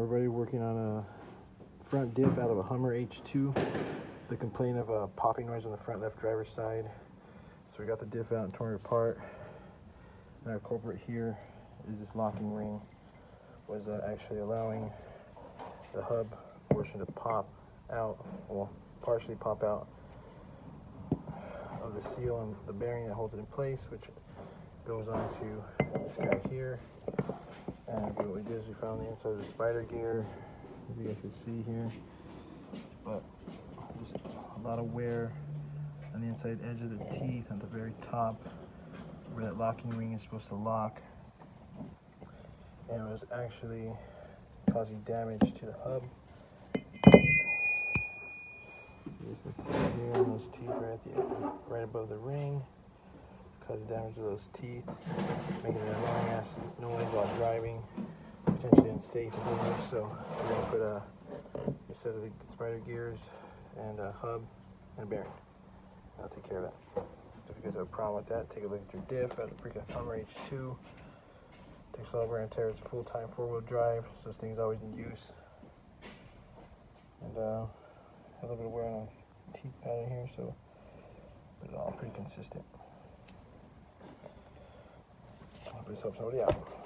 Everybody working on a front diff out of a Hummer H2. They complain of a popping noise on the front left driver's side. So we got the diff out and torn it apart. And our culprit here is this locking ring was actually allowing the hub portion to pop out, well, partially pop out of the seal and the bearing that holds it in place, which goes on to this guy here. And what we did is we found the inside of the spider gear, as you guys can see here, but just a lot of wear on the inside edge of the teeth at the very top where that locking ring is supposed to lock, and it was actually causing damage to the hub. You can see here those teeth right above the ring. Causing damage to those teeth, making an annoying ass noise while driving, potentially unsafe and dangerous. So we're going to put a set of the spider gears and a hub and a bearing. I'll take care of that. So if you guys have a problem with that, take a look at your diff out of the freaking Hummer H2. Takes a lot of wear and tear. It's full-time four-wheel drive, so this thing's always in use. And a little bit of wear on the teeth pattern here, so but it's all pretty consistent. Hopefully this helps somebody out.